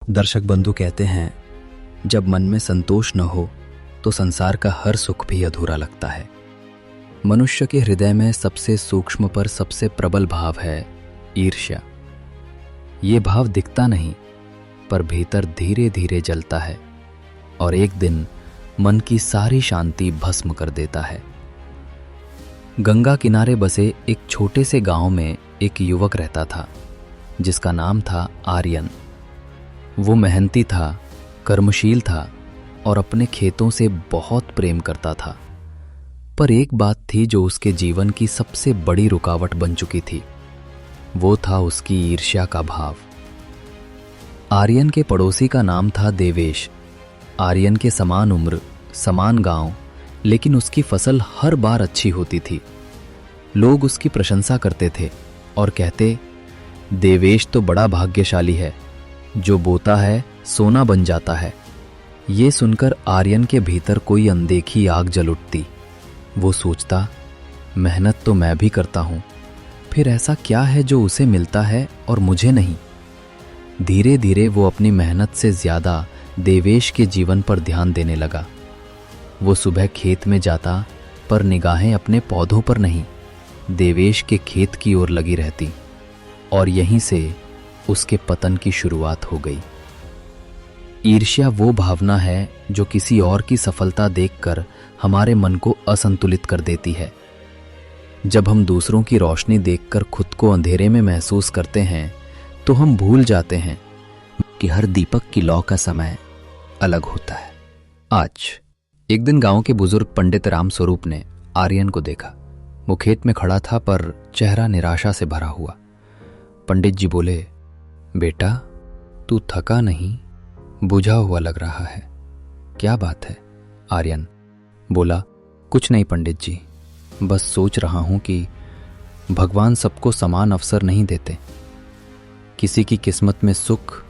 दर्शक बंधु कहते हैं, जब मन में संतोष न हो तो संसार का हर सुख भी अधूरा लगता है। मनुष्य के हृदय में सबसे सूक्ष्म पर सबसे प्रबल भाव है ईर्ष्या। ये भाव दिखता नहीं, पर भीतर धीरे धीरे जलता है और एक दिन मन की सारी शांति भस्म कर देता है। गंगा किनारे बसे एक छोटे से गांव में एक युवक रहता था, जिसका नाम था आर्यन। वो मेहनती था, कर्मशील था और अपने खेतों से बहुत प्रेम करता था। पर एक बात थी जो उसके जीवन की सबसे बड़ी रुकावट बन चुकी थी। वो था उसकी ईर्ष्या का भाव। आर्यन के पड़ोसी का नाम था देवेश। आर्यन के समान उम्र, समान गांव, लेकिन उसकी फसल हर बार अच्छी होती थी। लोग उसकी प्रशंसा करते थे और कहते, देवेश तो बड़ा भाग्यशाली है, जो बोता है सोना बन जाता है। ये सुनकर आर्यन के भीतर कोई अनदेखी आग जल उठती। वो सोचता, मेहनत तो मैं भी करता हूं, फिर ऐसा क्या है जो उसे मिलता है और मुझे नहीं। धीरे धीरे वो अपनी मेहनत से ज्यादा देवेश के जीवन पर ध्यान देने लगा। वो सुबह खेत में जाता, पर निगाहें अपने पौधों पर नहीं, देवेश के खेत की ओर लगी रहती, और यहीं से उसके पतन की शुरुआत हो गई। ईर्ष्या वो भावना है जो किसी और की सफलता देखकर हमारे मन को असंतुलित कर देती है। जब हम दूसरों की रोशनी देखकर खुद को अंधेरे में महसूस करते हैं, तो हम भूल जाते हैं कि हर दीपक की लौ का समय अलग होता है। आज एक दिन गांव के बुजुर्ग पंडित राम स्वरूप ने आर्यन को देखा। वो खेत में खड़ा था, पर चेहरा निराशा से भरा हुआ। पंडित जी बोले, बेटा, तू थका नहीं, बुझा हुआ लग रहा है, क्या बात है? आर्यन बोला, कुछ नहीं पंडित जी, बस सोच रहा हूं कि भगवान सबको समान अवसर नहीं देते। किसी की किस्मत में सुख,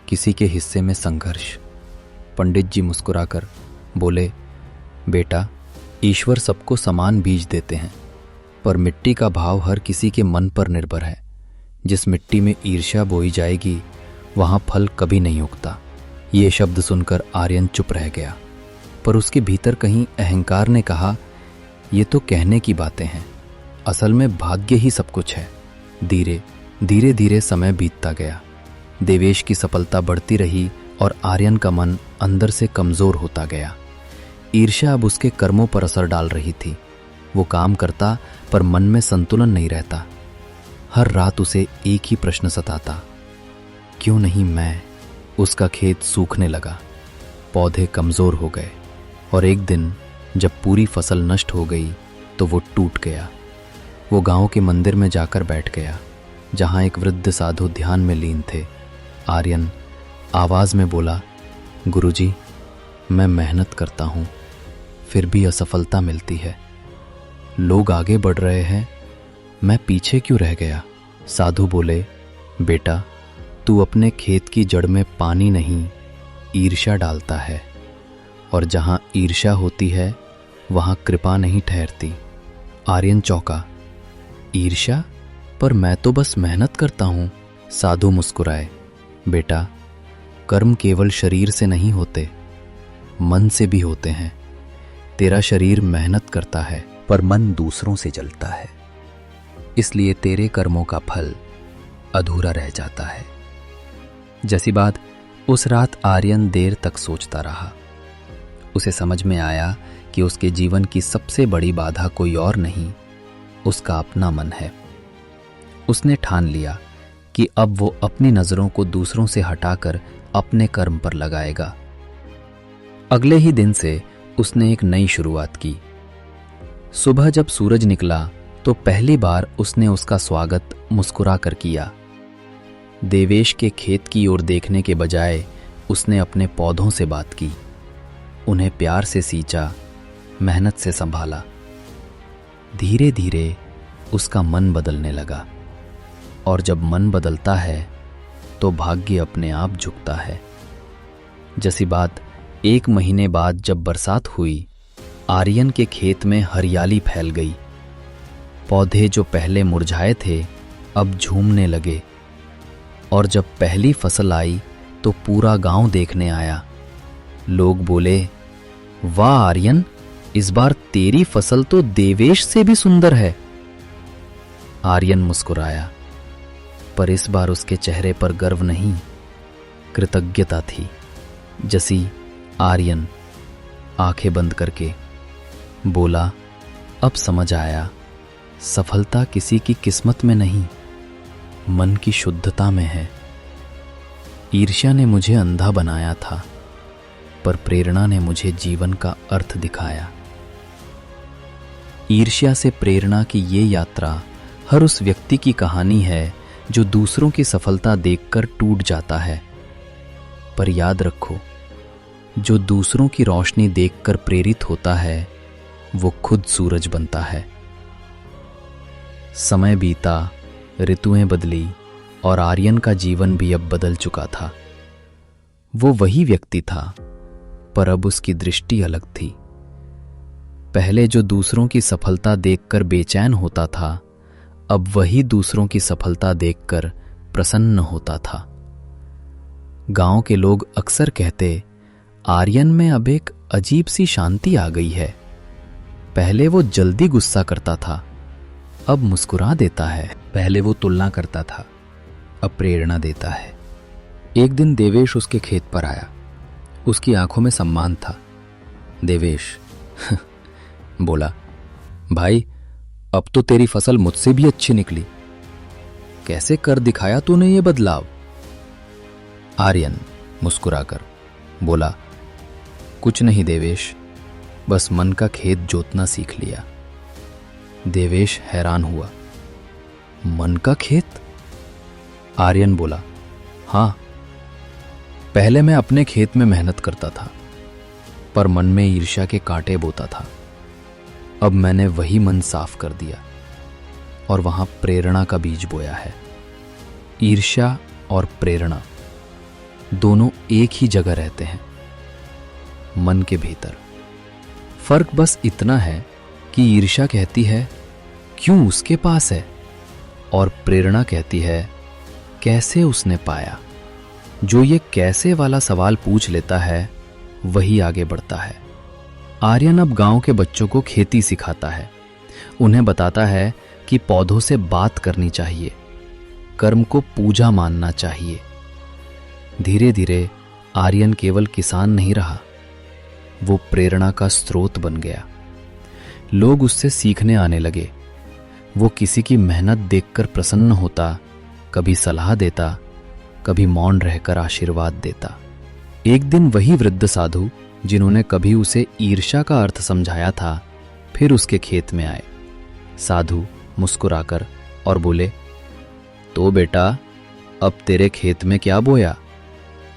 किसी के हिस्से में संघर्ष। पंडित जी मुस्कुराकर बोले, बेटा, ईश्वर सबको समान बीज देते हैं, पर मिट्टी का भाव हर किसी के मन पर निर्भर है। जिस मिट्टी में ईर्ष्या बोई जाएगी, वहां फल कभी नहीं उगता। ये शब्द सुनकर आर्यन चुप रह गया, पर उसके भीतर कहीं अहंकार ने कहा, ये तो कहने की बातें हैं, असल में भाग्य ही सब कुछ है। धीरे धीरे समय बीतता गया। देवेश की सफलता बढ़ती रही और आर्यन का मन अंदर से कमजोर होता गया। ईर्ष्या अब उसके कर्मों पर असर डाल रही थी। वो काम करता, पर मन में संतुलन नहीं रहता। हर रात उसे एक ही प्रश्न सताता, क्यों नहीं मैं? उसका खेत सूखने लगा, पौधे कमजोर हो गए, और एक दिन जब पूरी फसल नष्ट हो गई तो वो टूट गया। वो गांव के मंदिर में जाकर बैठ गया, जहां एक वृद्ध साधु ध्यान में लीन थे। आर्यन आवाज में बोला, गुरुजी, मैं मेहनत करता हूं, फिर भी असफलता मिलती है। लोग आगे बढ़ रहे हैं, मैं पीछे क्यों रह गया? साधु बोले, बेटा, तू अपने खेत की जड़ में पानी नहीं, ईर्ष्या डालता है, और जहां ईर्ष्या होती है वहां कृपा नहीं ठहरती। आर्यन चौंका, ईर्ष्या? पर मैं तो बस मेहनत करता हूं। साधु मुस्कुराए, बेटा, कर्म केवल शरीर से नहीं होते, मन से भी होते हैं। तेरा शरीर मेहनत करता है, पर मन दूसरों से जलता है, इसलिए तेरे कर्मों का फल अधूरा रह जाता है। जैसी बात, उस रात आर्यन देर तक सोचता रहा। उसे समझ में आया कि उसके जीवन की सबसे बड़ी बाधा कोई और नहीं, उसका अपना मन है। उसने ठान लिया कि अब वो अपनी नजरों को दूसरों से हटाकर अपने कर्म पर लगाएगा। अगले ही दिन से उसने एक नई शुरुआत की। सुबह जब सूरज निकला तो पहली बार उसने उसका स्वागत मुस्कुरा कर किया। देवेश के खेत की ओर देखने के बजाय उसने अपने पौधों से बात की, उन्हें प्यार से सींचा, मेहनत से संभाला। धीरे धीरे उसका मन बदलने लगा, और जब मन बदलता है तो भाग्य अपने आप झुकता है। जैसी बात, 1 महीने बाद जब बरसात हुई, आर्यन के खेत में हरियाली फैल गई। पौधे जो पहले मुरझाए थे अब झूमने लगे, और जब पहली फसल आई तो पूरा गांव देखने आया। लोग बोले, वाह आर्यन, इस बार तेरी फसल तो देवेश से भी सुंदर है। आर्यन मुस्कुराया, पर इस बार उसके चेहरे पर गर्व नहीं, कृतज्ञता थी। जसी आर्यन आंखें बंद करके बोला, अब समझ आया, सफलता किसी की किस्मत में नहीं, मन की शुद्धता में है। ईर्ष्या ने मुझे अंधा बनाया था, पर प्रेरणा ने मुझे जीवन का अर्थ दिखाया। ईर्ष्या से प्रेरणा की ये यात्रा हर उस व्यक्ति की कहानी है जो दूसरों की सफलता देखकर टूट जाता है। पर याद रखो, जो दूसरों की रोशनी देखकर प्रेरित होता है, वो खुद सूरज बनता है। समय बीता, ऋतुएं बदली और आर्यन का जीवन भी अब बदल चुका था। वो वही व्यक्ति था, पर अब उसकी दृष्टि अलग थी। पहले जो दूसरों की सफलता देखकर बेचैन होता था, अब वही दूसरों की सफलता देखकर प्रसन्न होता था। गांव के लोग अक्सर कहते, आर्यन में अब एक अजीब सी शांति आ गई है। पहले वो जल्दी गुस्सा करता था, अब मुस्कुरा देता है। पहले वो तुलना करता था, अब प्रेरणा देता है। एक दिन देवेश उसके खेत पर आया। उसकी आंखों में सम्मान था। देवेश बोला, भाई, अब तो तेरी फसल मुझसे भी अच्छी निकली। कैसे कर दिखाया तूने ये बदलाव? आर्यन मुस्कुराकर बोला, कुछ नहीं देवेश, बस मन का खेत जोतना सीख लिया। देवेश हैरान हुआ, मन का खेत? आर्यन बोला, हाँ, पहले मैं अपने खेत में मेहनत करता था, पर मन में ईर्ष्या के कांटे बोता था। अब मैंने वही मन साफ कर दिया और वहां प्रेरणा का बीज बोया है। ईर्ष्या और प्रेरणा दोनों एक ही जगह रहते हैं, मन के भीतर। फर्क बस इतना है कि ईर्ष्या कहती है क्यों उसके पास है, और प्रेरणा कहती है कैसे उसने पाया। जो ये कैसे वाला सवाल पूछ लेता है, वही आगे बढ़ता है। आर्यन अब गांव के बच्चों को खेती सिखाता है। उन्हें बताता है कि पौधों से बात करनी चाहिए, कर्म को पूजा मानना चाहिए। धीरे धीरे आर्यन केवल किसान नहीं रहा, वो प्रेरणा का स्रोत बन गया। लोग उससे सीखने आने लगे। वो किसी की मेहनत देखकर प्रसन्न होता, कभी सलाह देता, कभी मौन रहकर आशीर्वाद देता। एक दिन वही वृद्ध साधु जिन्होंने कभी उसे ईर्ष्या का अर्थ समझाया था, फिर उसके खेत में आए। साधु मुस्कुराकर और बोले, तो बेटा, अब तेरे खेत में क्या बोया?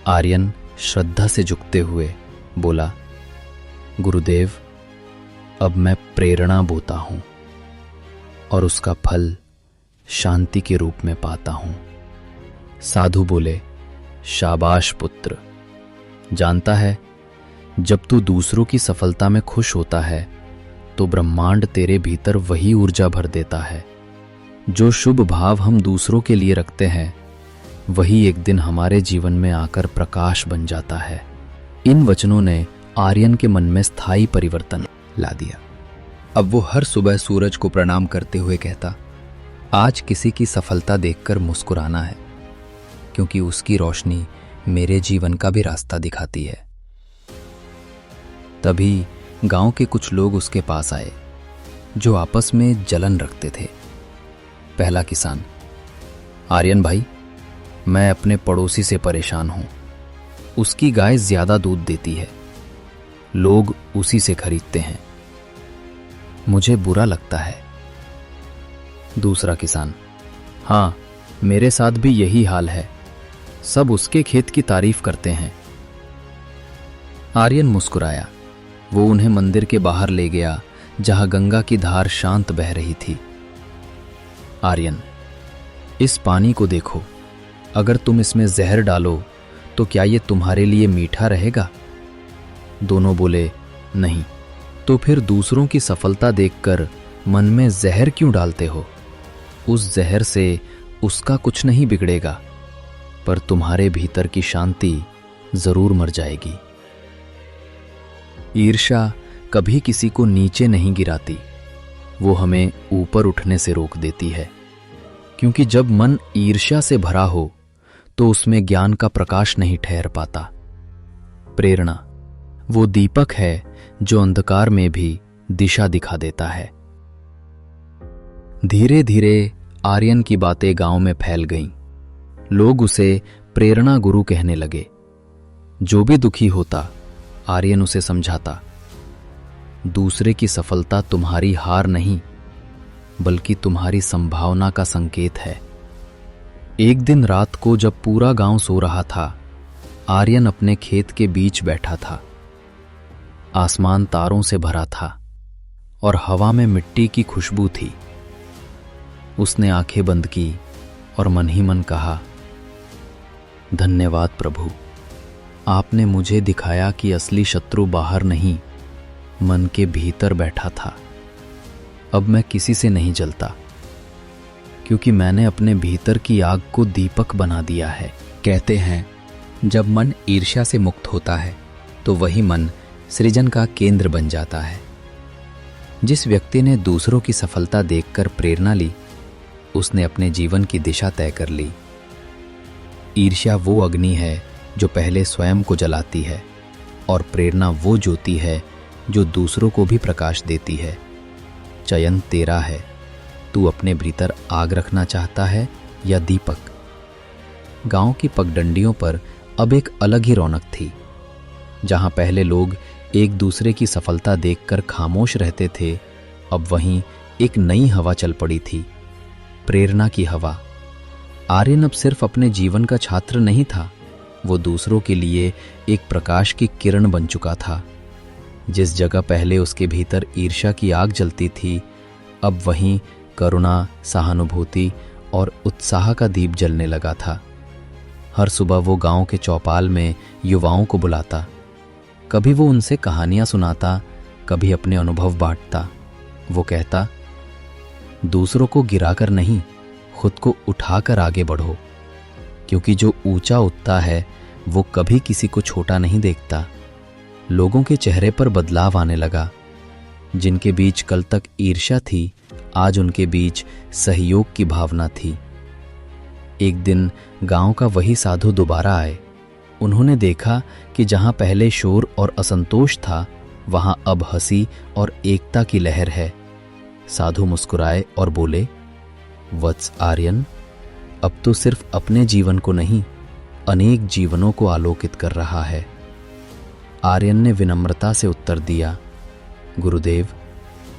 आर्यन श्रद्धा से झुकते हुए बोला, गुरुदेव, अब मैं प्रेरणा बोता हूं और उसका फल शांति के रूप में पाता हूं। साधु बोले, शाबाश पुत्र। जानता है, जब तू दूसरों की सफलता में खुश होता है, तो ब्रह्मांड तेरे भीतर वही ऊर्जा भर देता है। जो शुभ भाव हम दूसरों के लिए रखते हैं, वही एक दिन हमारे जीवन में आकर प्रकाश बन जाता है। इन वचनों ने आर्यन के मन में स्थायी परिवर्तन ला दिया। अब वो हर सुबह सूरज को प्रणाम करते हुए कहता, आज किसी की सफलता देखकर मुस्कुराना है, क्योंकि उसकी रोशनी मेरे जीवन का भी रास्ता दिखाती है। तभी गांव के कुछ लोग उसके पास आए, जो आपस में जलन रखते थे। पहला किसान, आर्यन भाई, मैं अपने पड़ोसी से परेशान हूं। उसकी गाय ज्यादा दूध देती है, लोग उसी से खरीदते हैं, मुझे बुरा लगता है। दूसरा किसान, हाँ, मेरे साथ भी यही हाल है, सब उसके खेत की तारीफ करते हैं। आर्यन मुस्कुराया। वो उन्हें मंदिर के बाहर ले गया, जहां गंगा की धार शांत बह रही थी। आर्यन, इस पानी को देखो, अगर तुम इसमें जहर डालो तो क्या ये तुम्हारे लिए मीठा रहेगा? दोनों बोले, नहीं। तो फिर दूसरों की सफलता देखकर मन में जहर क्यों डालते हो? उस जहर से उसका कुछ नहीं बिगड़ेगा। पर तुम्हारे भीतर की शांति जरूर मर जाएगी। ईर्ष्या कभी किसी को नीचे नहीं गिराती, वो हमें ऊपर उठने से रोक देती है। क्योंकि जब मन ईर्ष्या से भरा हो तो उसमें ज्ञान का प्रकाश नहीं ठहर पाता। प्रेरणा वो दीपक है जो अंधकार में भी दिशा दिखा देता है। धीरे धीरे आर्यन की बातें गांव में फैल गईं। लोग उसे प्रेरणा गुरु कहने लगे। जो भी दुखी होता आर्यन उसे समझाता, दूसरे की सफलता तुम्हारी हार नहीं बल्कि तुम्हारी संभावना का संकेत है। एक दिन रात को जब पूरा गांव सो रहा था, आर्यन अपने खेत के बीच बैठा था। आसमान तारों से भरा था और हवा में मिट्टी की खुशबू थी। उसने आंखें बंद की और मन ही मन कहा, धन्यवाद प्रभु, आपने मुझे दिखाया कि असली शत्रु बाहर नहीं मन के भीतर बैठा था। अब मैं किसी से नहीं जलता क्योंकि मैंने अपने भीतर की आग को दीपक बना दिया है। कहते हैं जब मन ईर्ष्या से मुक्त होता है तो वही मन सृजन का केंद्र बन जाता है। जिस व्यक्ति ने दूसरों की सफलता देखकर प्रेरणा ली, उसने अपने जीवन की दिशा तय कर ली। ईर्ष्या वो अग्नि है जो पहले स्वयं को जलाती है और प्रेरणा वो ज्योति है जो दूसरों को भी प्रकाश देती है। चयन तेरा है, तू अपने भीतर आग रखना चाहता है या दीपक। गांव की पगडंडियों पर अब एक अलग ही रौनक थी। जहां पहले लोग एक दूसरे की सफलता देखकर खामोश रहते थे, अब वहीं एक नई हवा चल पड़ी थी, प्रेरणा की हवा। आर्यन अब सिर्फ अपने जीवन का छात्र नहीं था, वो दूसरों के लिए एक प्रकाश की किरण बन चुका था। जिस जगह पहले उसके भीतर ईर्ष्या की आग जलती थी, अब वहीं करुणा, सहानुभूति और उत्साह का दीप जलने लगा था। हर सुबह वो गांव के चौपाल में युवाओं को बुलाता। कभी वो उनसे कहानियां सुनाता, कभी अपने अनुभव बांटता। वो कहता, दूसरों को गिराकर नहीं, खुद को उठाकर आगे बढ़ो, क्योंकि जो ऊंचा उठता है वो कभी किसी को छोटा नहीं देखता। लोगों के चेहरे पर बदलाव आने लगा। जिनके बीच कल तक ईर्ष्या थी, आज उनके बीच सहयोग की भावना थी। एक दिन गांव का वही साधु दोबारा आए। उन्होंने देखा कि जहां पहले शोर और असंतोष था, वहां अब हंसी और एकता की लहर है। साधु मुस्कुराए और बोले, वत्स आर्यन, अब तो सिर्फ अपने जीवन को नहीं, अनेक जीवनों को आलोकित कर रहा है। आर्यन ने विनम्रता से उत्तर दिया, गुरुदेव,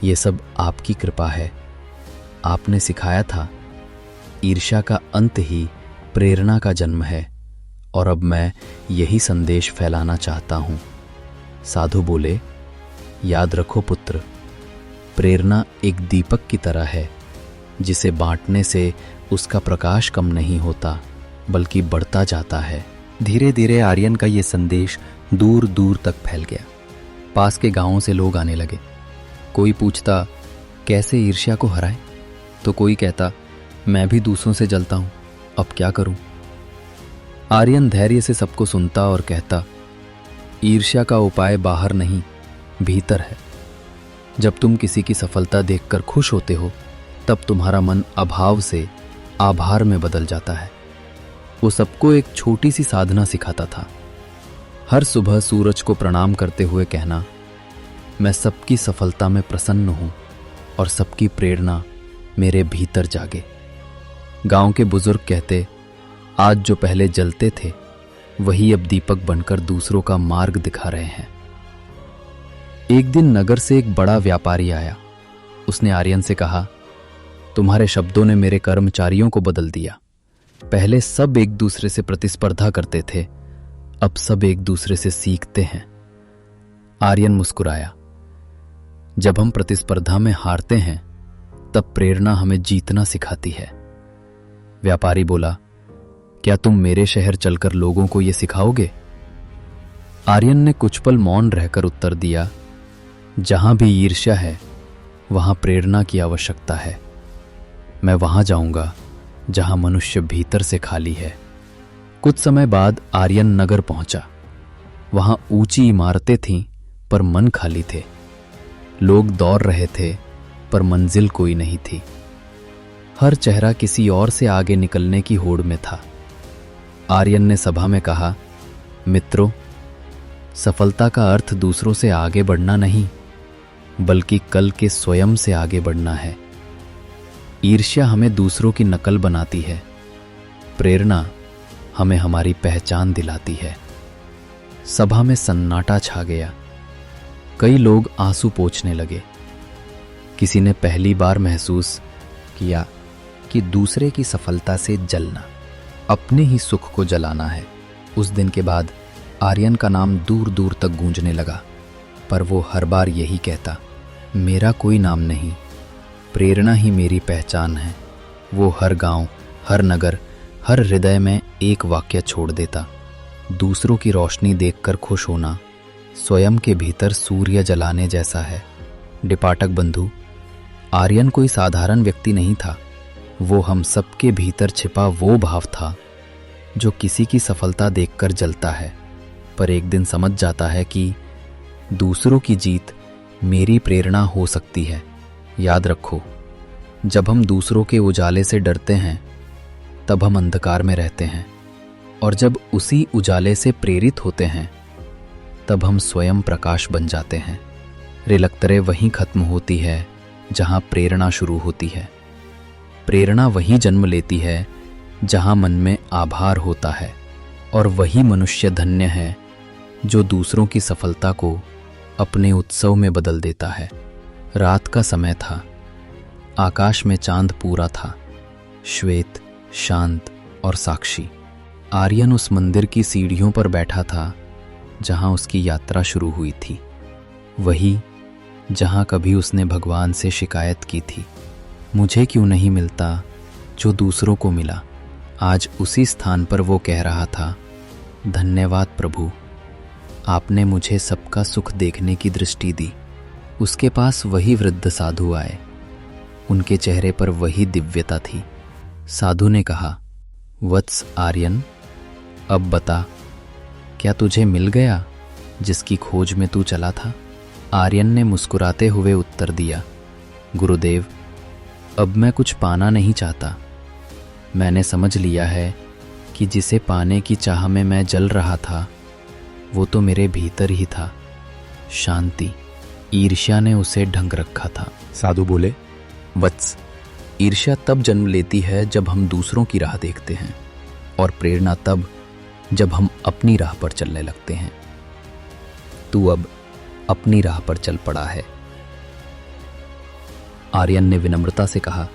ये सब आपकी कृपा है। आपने सिखाया था, ईर्ष्या का अंत ही प्रेरणा का जन्म है, और अब मैं यही संदेश फैलाना चाहता हूं। साधु बोले, याद रखो पुत्र, प्रेरणा एक दीपक की तरह है, जिसे बांटने से उसका प्रकाश कम नहीं होता बल्कि बढ़ता जाता है। धीरे धीरे आर्यन का ये संदेश दूर दूर तक फैल गया। पास के गांवों से लोग आने लगे। कोई पूछता, कैसे ईर्ष्या को हराएं? तो कोई कहता, मैं भी दूसरों से जलता हूं, अब क्या करूं? आर्यन धैर्य से सबको सुनता और कहता, ईर्ष्या का उपाय बाहर नहीं, भीतर है। जब तुम किसी की सफलता देखकर खुश होते हो, तब तुम्हारा मन अभाव से आभार में बदल जाता है। वो सबको एक छोटी सी साधना सिखाता था। हर सुबह सूरज को प्रणाम करते हुए कहना, मैं सबकी सफलता में प्रसन्न हूं और सबकी प्रेरणा मेरे भीतर जागे। गांव के बुजुर्ग कहते, आज जो पहले जलते थे वही अब दीपक बनकर दूसरों का मार्ग दिखा रहे हैं। एक दिन नगर से एक बड़ा व्यापारी आया। उसने आर्यन से कहा, तुम्हारे शब्दों ने मेरे कर्मचारियों को बदल दिया। पहले सब एक दूसरे से प्रतिस्पर्धा करते थे, अब सब एक दूसरे से सीखते हैं। आर्यन मुस्कुराया, जब हम प्रतिस्पर्धा में हारते हैं तब प्रेरणा हमें जीतना सिखाती है। व्यापारी बोला, क्या तुम मेरे शहर चलकर लोगों को यह सिखाओगे? आर्यन ने कुछ पल मौन रहकर उत्तर दिया, जहां भी ईर्ष्या है वहां प्रेरणा की आवश्यकता है। मैं वहां जाऊंगा जहां मनुष्य भीतर से खाली है। कुछ समय बाद आर्यन नगर पहुंचा। वहां ऊंची इमारतें थीं, पर मन खाली थे। लोग दौड़ रहे थे, पर मंजिल कोई नहीं थी। हर चेहरा किसी और से आगे निकलने की होड़ में था। आर्यन ने सभा में कहा, मित्रों, सफलता का अर्थ दूसरों से आगे बढ़ना नहीं, बल्कि कल के स्वयं से आगे बढ़ना है। ईर्ष्या हमें दूसरों की नकल बनाती है, प्रेरणा हमें हमारी पहचान दिलाती है। सभा में सन्नाटा छा गया। कई लोग आंसू पोंछने लगे। किसी ने पहली बार महसूस किया कि दूसरे की सफलता से जलना अपने ही सुख को जलाना है। उस दिन के बाद आर्यन का नाम दूर दूर तक गूंजने लगा, पर वो हर बार यही कहता, मेरा कोई नाम नहीं, प्रेरणा ही मेरी पहचान है। वो हर गांव, हर नगर, हर हृदय में एक वाक्य छोड़ देता, दूसरों की रोशनी देखकर खुश होना स्वयं के भीतर सूर्य जलाने जैसा है। डिपाटक बंधु, आर्यन कोई साधारण व्यक्ति नहीं था। वो हम सबके भीतर छिपा वो भाव था जो किसी की सफलता देखकर जलता है, पर एक दिन समझ जाता है कि दूसरों की जीत मेरी प्रेरणा हो सकती है। याद रखो, जब हम दूसरों के उजाले से डरते हैं, तब हम अंधकार में रहते हैं, और जब उसी उजाले से प्रेरित होते हैं, तब हम स्वयं प्रकाश बन जाते हैं। रिलक्तरे वहीं खत्म होती है जहां प्रेरणा शुरू होती है। प्रेरणा वहीं जन्म लेती है जहां मन में आभार होता है, और वही मनुष्य धन्य है जो दूसरों की सफलता को अपने उत्सव में बदल देता है। रात का समय था। आकाश में चांद पूरा था, श्वेत, शांत और साक्षी। आर्यन उस मंदिर की सीढ़ियों पर बैठा था जहां उसकी यात्रा शुरू हुई थी, वही जहां कभी उसने भगवान से शिकायत की थी, मुझे क्यों नहीं मिलता जो दूसरों को मिला। आज उसी स्थान पर वो कह रहा था, धन्यवाद प्रभु, आपने मुझे सबका सुख देखने की दृष्टि दी। उसके पास वही वृद्ध साधु आए। उनके चेहरे पर वही दिव्यता थी। साधु ने कहा, वत्स आर्यन, अब बता, क्या तुझे मिल गया जिसकी खोज में तू चला था? आर्यन ने मुस्कुराते हुए उत्तर दिया, गुरुदेव, अब मैं कुछ पाना नहीं चाहता। मैंने समझ लिया है कि जिसे पाने की चाह में मैं जल रहा था, वो तो मेरे भीतर ही था। शांति। ईर्ष्या ने उसे ढंक रखा था। साधु बोले, वत्स, ईर्ष्या तब जन्म लेती है जब हम दूसरों की राह देखते हैं, और प्रेरणा तब जब हम अपनी राह पर चलने लगते हैं। तू अब अपनी राह पर चल पड़ा है। आर्यन ने विनम्रता से कहा,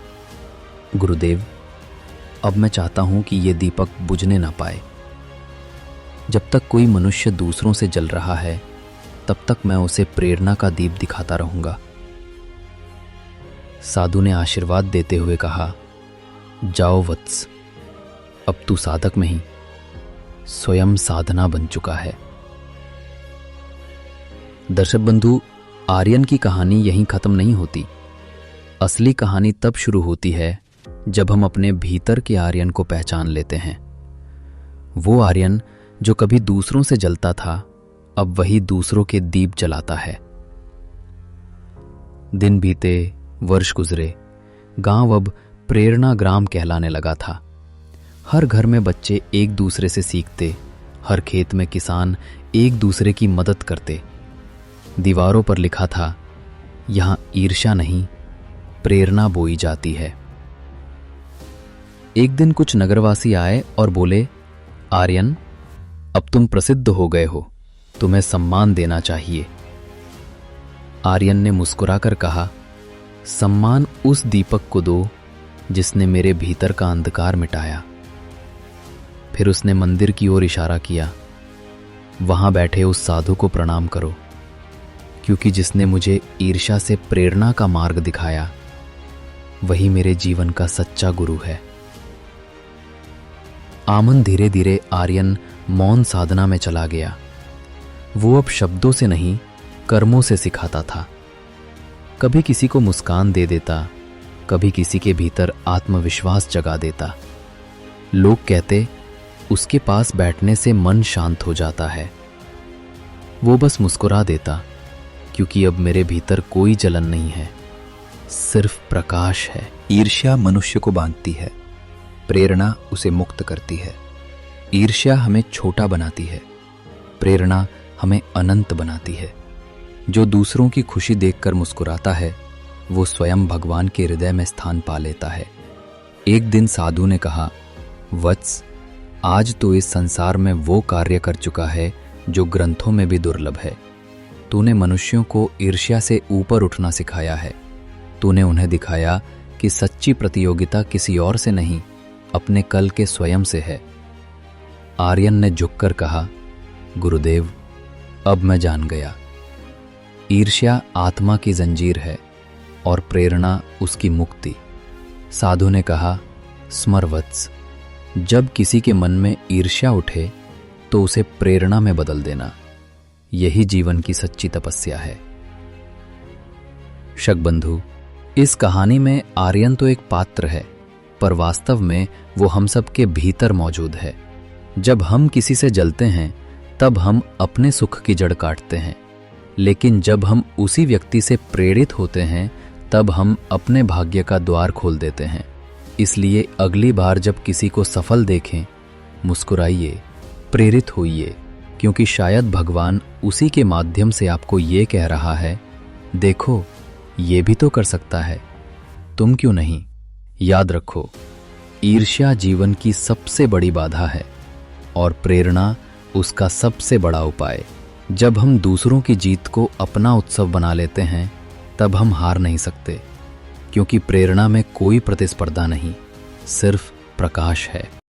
गुरुदेव, अब मैं चाहता हूं कि ये दीपक बुझने ना पाए। जब तक कोई मनुष्य दूसरों से जल रहा है, तब तक मैं उसे प्रेरणा का दीप दिखाता रहूंगा। साधु ने आशीर्वाद देते हुए कहा, जाओ वत्स, अब तू साधक नहीं, स्वयं साधना बन चुका है। दर्शक बंधु, आर्यन की कहानी यहीं खत्म नहीं होती। असली कहानी तब शुरू होती है जब हम अपने भीतर के आर्यन को पहचान लेते हैं। वो आर्यन जो कभी दूसरों से जलता था, अब वही दूसरों के दीप जलाता है। दिन बीते, वर्ष गुजरे, गांव अब प्रेरणा ग्राम कहलाने लगा था। हर घर में बच्चे एक दूसरे से सीखते, हर खेत में किसान एक दूसरे की मदद करते। दीवारों पर लिखा था, यहां ईर्ष्या नहीं, प्रेरणा बोई जाती है। एक दिन कुछ नगरवासी आए और बोले, आर्यन, अब तुम प्रसिद्ध हो गए हो, तुम्हें सम्मान देना चाहिए। आर्यन ने मुस्कुराकर कहा, सम्मान उस दीपक को दो जिसने मेरे भीतर का अंधकार मिटाया। फिर उसने मंदिर की ओर इशारा किया, वहां बैठे उस साधु को प्रणाम करो, क्योंकि जिसने मुझे ईर्ष्या से प्रेरणा का मार्ग दिखाया, वही मेरे जीवन का सच्चा गुरु है। आमन धीरे धीरे आर्यन मौन साधना में चला गया। वो अब शब्दों से नहीं, कर्मों से सिखाता था। कभी किसी को मुस्कान दे देता, कभी किसी के भीतर आत्मविश्वास जगा देता। लोग कहते, उसके पास बैठने से मन शांत हो जाता है। वो बस मुस्कुरा देता, क्योंकि अब मेरे भीतर कोई जलन नहीं है, सिर्फ प्रकाश है। ईर्ष्या मनुष्य को बांधती है, प्रेरणा उसे मुक्त करती है। ईर्ष्या हमें छोटा बनाती है, प्रेरणा हमें अनंत बनाती है। जो दूसरों की खुशी देखकर मुस्कुराता है, वो स्वयं भगवान के हृदय में स्थान पा लेता है। एक दिन साधु ने कहा, वत्स, आज तो इस संसार में वो कार्य कर चुका है जो ग्रंथों में भी दुर्लभ है। तूने मनुष्यों को ईर्ष्या से ऊपर उठना सिखाया है। तूने उन्हें दिखाया कि सच्ची प्रतियोगिता किसी और से नहीं, अपने कल के स्वयं से है। आर्यन ने झुककर कहा, गुरुदेव, अब मैं जान गया। ईर्ष्या आत्मा की जंजीर है और प्रेरणा उसकी मुक्ति। साधु ने कहा, स्मरवत्स, जब किसी के मन में ईर्ष्या उठे तो उसे प्रेरणा में बदल देना, यही जीवन की सच्ची तपस्या है। शकबंधु, इस कहानी में आर्यन तो एक पात्र है, पर वास्तव में वो हम सब के भीतर मौजूद है। जब हम किसी से जलते हैं तब हम अपने सुख की जड़ काटते हैं, लेकिन जब हम उसी व्यक्ति से प्रेरित होते हैं तब हम अपने भाग्य का द्वार खोल देते हैं। इसलिए अगली बार जब किसी को सफल देखें, मुस्कुराइए, प्रेरित होइए, क्योंकि शायद भगवान उसी के माध्यम से आपको ये कह रहा है, देखो, ये भी तो कर सकता है, तुम क्यों नहीं। याद रखो, ईर्ष्या जीवन की सबसे बड़ी बाधा है और प्रेरणा उसका सबसे बड़ा उपाय। जब हम दूसरों की जीत को अपना उत्सव बना लेते हैं, तब हम हार नहीं सकते, क्योंकि प्रेरणा में कोई प्रतिस्पर्धा नहीं, सिर्फ प्रकाश है।